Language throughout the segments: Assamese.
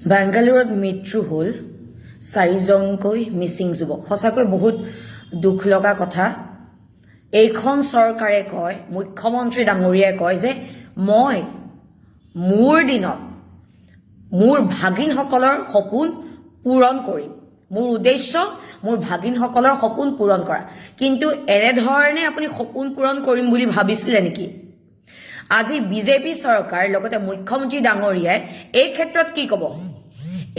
বেংগালুৰুত মৃত্যু হ'ল 4জনকৈ মিচিং যুৱক। সঁচাকৈ বহুত দুখ লগা কথা। এইখন চৰকাৰে কয়, মুখ্যমন্ত্ৰী ডাঙৰীয়াই কয় যে মই মোৰ দিনত মোৰ ভাগিনসকলৰ সপোন পূৰণ কৰিম। মোৰ উদ্দেশ্য মোৰ ভাগিনসকলৰ সপোন পূৰণ কৰা। কিন্তু এনেধৰণে আপুনি সপোন পূৰণ কৰিম বুলি ভাবিছিলে নেকি? আজি বিজেপি চৰকাৰ লগতে মুখ্যমন্ত্ৰী ডাঙৰীয়াই এই ক্ষেত্ৰত কি ক'ব?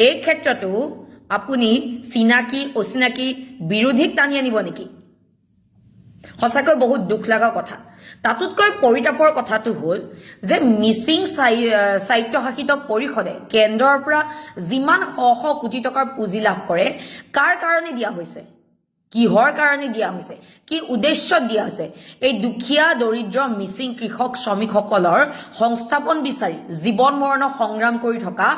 এই ক্ষেত্ৰতো আপুনি চিনাকি অচিনাকি বিৰোধীক টানি আনিব নেকি? সঁচাকৈ বহুত দুখ লগা কথা। তাতোতকৈ পৰিতাপৰ কথাটো হ'ল যে মিচিং স্বায়ত্তশাসিত পৰিষদে কেন্দ্ৰৰ পৰা যিমান শ শ কোটি টকাৰ পুঁজি লাভ কৰে, কাৰ কাৰণে দিয়া হৈছে, কিহৰ কাৰণে দিয়া হৈছে, কি উদ্দেশ্যত দিয়া হৈছে? এই দুখীয়া দৰিদ্ৰ মিচিং কৃষক শ্ৰমিকসকলৰ সংস্থাপন বিচাৰি জীৱন মৰণৰ সংগ্ৰাম কৰি থকা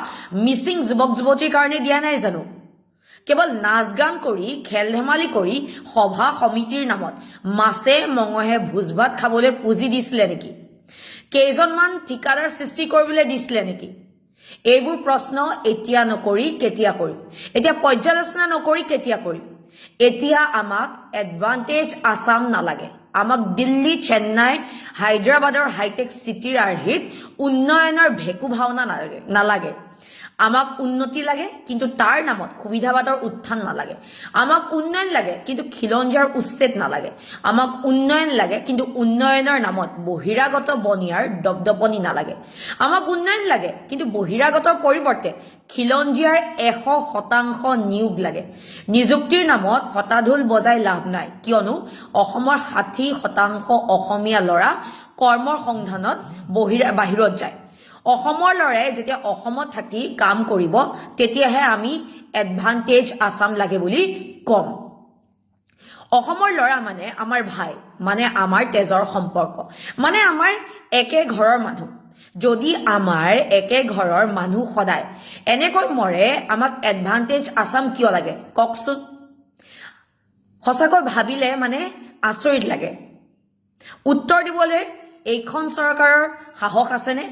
মিচিং যুৱক যুৱতীৰ কাৰণে দিয়া নাই জানো? কেৱল নাচ গান কৰি খেল ধেমালি কৰি সভা সমিতিৰ নামত মাছে মঙহে ভোজ ভাত খাবলৈ পুঁজি দিছিলে নেকি? কেইজনমান ঠিকাদাৰ সৃষ্টি কৰিবলৈ দিছিলে নেকি? এইবোৰ প্ৰশ্ন এতিয়া নকৰি কেতিয়া কৰিম? এতিয়া পৰ্যালোচনা নকৰি কেতিয়া কৰিম? এতিয়া আমাক এডভান্টেজ আসাম নালাগে। আমাক দিল্লী, চেন্নাই, হায়দৰাবাদৰ হাইটেক চিটিৰ আৰ্হিত উন্নয়নৰ ভেকু ভাওনা নালাগে। আমাক উন্নতি লাগে, কিন্তু তাৰ নামত সুবিধাবাদৰ উত্থান নালাগে। আমাক উন্নয়ন লাগে, কিন্তু খিলঞ্জীয়াৰ উচ্ছেদ নালাগে। আমাক উন্নয়ন লাগে, কিন্তু উন্নয়নৰ নামত বহিৰাগত বনিয়াৰ দপদপনি নালাগে। আমাক উন্নয়ন লাগে, কিন্তু বহিৰাগতৰ পৰিৱৰ্তে খিলঞ্জীয়াৰ 100% নিয়োগ লাগে। নিযুক্তিৰ নামত হতাঢোল বজাই লাভ নাই, কিয়নো অসমৰ 60% অসমীয়া ল'ৰা কৰ্মৰ সন্ধানত বাহিৰত যায়। অসমৰ ল'ৰাই যেতিয়া অসমত থাকি কাম কৰিব, তেতিয়াহে আমি এডভান্টেজ আসাম লাগে বুলি ক'ম। অসমৰ ল'ৰা মানে আমাৰ ভাই, মানে আমাৰ তেজৰ সম্পৰ্ক, মানে আমাৰ একে ঘৰৰ মানুহ। যদি আমাৰ একে ঘৰৰ মানুহ সদায় এনেকৈ মৰে, আমাক এডভান্টেজ আসাম কিয় লাগে কওকচোন? সঁচাকৈ ভাবিলে মানে আচৰিত লাগে। উত্তৰ দিবলৈ এইখন চৰকাৰৰ সাহস আছেনে?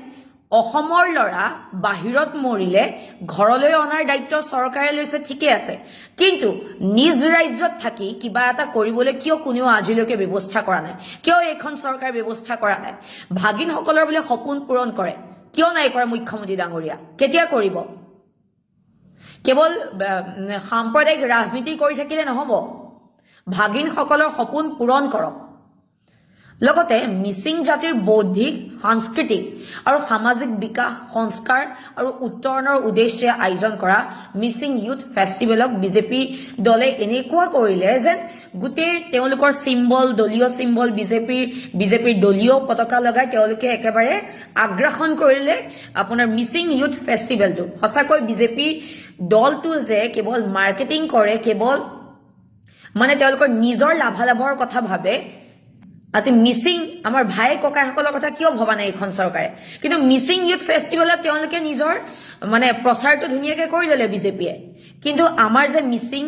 অসমৰ ল'ৰা বাহিৰত মৰিলে ঘৰলৈ অনাৰ দায়িত্ব চৰকাৰে লৈছে, ঠিকে আছে, কিন্তু নিজ ৰাজ্যত থাকি কিবা এটা কৰিবলৈ কিয় কোনেও আজিলৈকে ব্যৱস্থা কৰা নাই? কিয় এইখন চৰকাৰে ব্যৱস্থা কৰা নাই? ভাগিনসকলৰ বোলে সপোন পূৰণ কৰে, কিয় নাই কৰা মুখ্যমন্ত্ৰী ডাঙৰীয়া? কেতিয়া কৰিব? কেৱল সাম্প্ৰদায়িক ৰাজনীতি কৰি থাকিলে নহ'ব, ভাগিনসকলৰ সপোন পূৰণ কৰক। লগতে মিচিং জাতিৰ বৌদ্ধিক, সাংস্কৃতিক আৰু সামাজিক বিকাশ, সংস্কাৰ আৰু উত্তৰণৰ উদ্দেশ্যে আয়োজন কৰা মিচিং ইউথ ফেষ্টিভেলক বিজেপি দলে এনেকুৱা কৰিলে যেন গোটেই তেওঁলোকৰ চিম্বল, দলীয় চিম্বল, বিজেপিৰ দলীয় পতাকা লগাই তেওঁলোকে একেবাৰে আগ্ৰাসন কৰিলে আপোনাৰ মিচিং ইউথ ফেষ্টিভেলটো। সঁচাকৈ বিজেপি দলটো যে কেৱল মাৰ্কেটিং কৰে, কেৱল মানে তেওঁলোকৰ নিজৰ লাভালাভৰ কথা ভাবে। আজি মিচিং আমাৰ ভাই ককাইসকলৰ কথা কিয় ভবা নাই এইখন চৰকাৰে? কিন্তু মিচিং ইউথ ফেষ্টিভেলত তেওঁলোকে নিজৰ মানে প্ৰচাৰটো ধুনীয়াকৈ কৰি ল'লে বিজেপিয়ে। কিন্তু আমাৰ যে মিচিং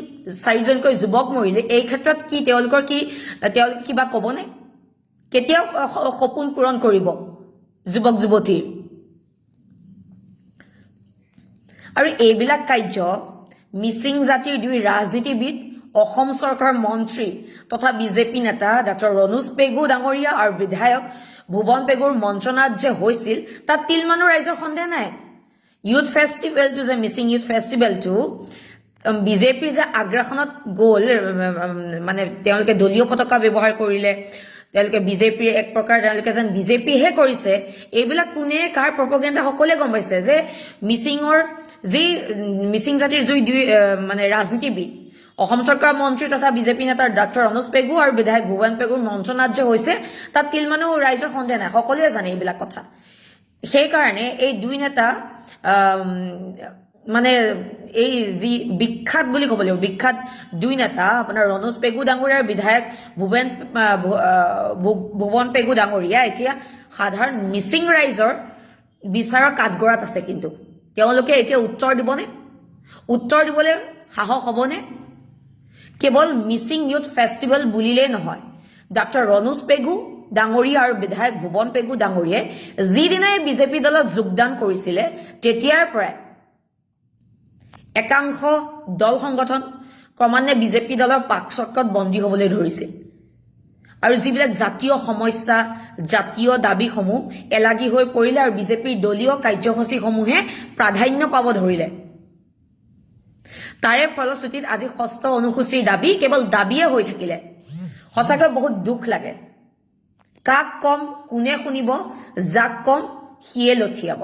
4জনকৈ যুৱক মৰিলে, এই ক্ষেত্ৰত কি তেওঁলোকে কিবা ক'বনে? কেতিয়াও সপোন পূৰণ কৰিব যুৱক যুৱতীৰ? আৰু এইবিলাক কাৰ্য মিচিং জাতিৰ 2 ৰাজনীতিবিদ, অসম চৰকাৰৰ মন্ত্ৰী তথা বিজেপি নেতা ডক্টৰ ৰণোজ পেগু ডাঙৰীয়া আৰু বিধায়ক ভুৱন পেগুৰ মন্ত্ৰণাত যে হৈছিল, তাত তিলমানো ৰাইজৰ সন্দেহ নাই। ইউথ ফেষ্টিভেলটো যে মিচিং ইউথ ফেষ্টিভেলটো বিজেপিৰ যে আগ্ৰাসনত গ'ল, মানে তেওঁলোকে দলীয় পতাকা ব্যৱহাৰ কৰিলে, তেওঁলোকে বিজেপিৰ এক প্ৰকাৰ তেওঁলোকে যেন বিজেপিহে কৰিছে, এইবিলাক কোনে কাৰ প্ৰপগেণ্ডা সকলোৱে গম পাইছে যে মিচিং জাতিৰ যি 2 মানে ৰাজনীতিবিদ, অসম চৰকাৰৰ মন্ত্ৰী তথা বিজেপি নেতা ডক্টৰ ৰণোজ পেগু আৰু বিধায়ক ভুৱন পেগুৰ মন্ত্ৰণাত যে হৈছে, তাত তিলমানো ৰাইজৰ সন্দেহ নাই, সকলোৱে জানে এইবিলাক কথা। সেইকাৰণে এই 2 নেতা মানে এই যি বিখ্যাত বুলি ক'ব লাগিব, বিখ্যাত 2 নেতা আপোনাৰ ৰণোজ পেগু ডাঙৰীয়া আৰু বিধায়ক ভুৱন পেগু ডাঙৰীয়া এতিয়া সাধাৰণ মিচিং ৰাইজৰ বিচাৰৰ কাঠগড়াত আছে। কিন্তু তেওঁলোকে এতিয়া উত্তৰ দিবনে? উত্তৰ দিবলৈ সাহস হ'বনে? কেৱল মিচিং ইউথ ফেষ্টিভেল বুলিলেই নহয়, ডক্টৰ ৰণোজ পেগু ডাঙৰীয়া আৰু বিধায়ক ভুৱন পেগু ডাঙৰীয়াই যিদিনাই বিজেপি দলত যোগদান কৰিছিলে, তেতিয়াৰ পৰাই একাংশ দল সংগঠন ক্ৰমান্বয়ে বিজেপি দলৰ পাকচক্ৰত বন্দী হ'বলৈ ধৰিছিল আৰু যিবিলাক জাতীয় সমস্যা জাতীয় দাবীসমূহ এলাগী হৈ পৰিলে আৰু বিজেপিৰ দলীয় কাৰ্যসূচীসমূহে প্ৰাধান্য পাব ধৰিলে তাৰে ফলশ্ৰুতিত আজি ৬ষ্ঠ অনুসূচীৰ দাবী কেৱল দাবীয়ে হৈ থাকিলে সঁচাকৈ বহুত দুখ লাগে কাক কম কোনে শুনিব যাক কম সিয়ে লঠিয়াব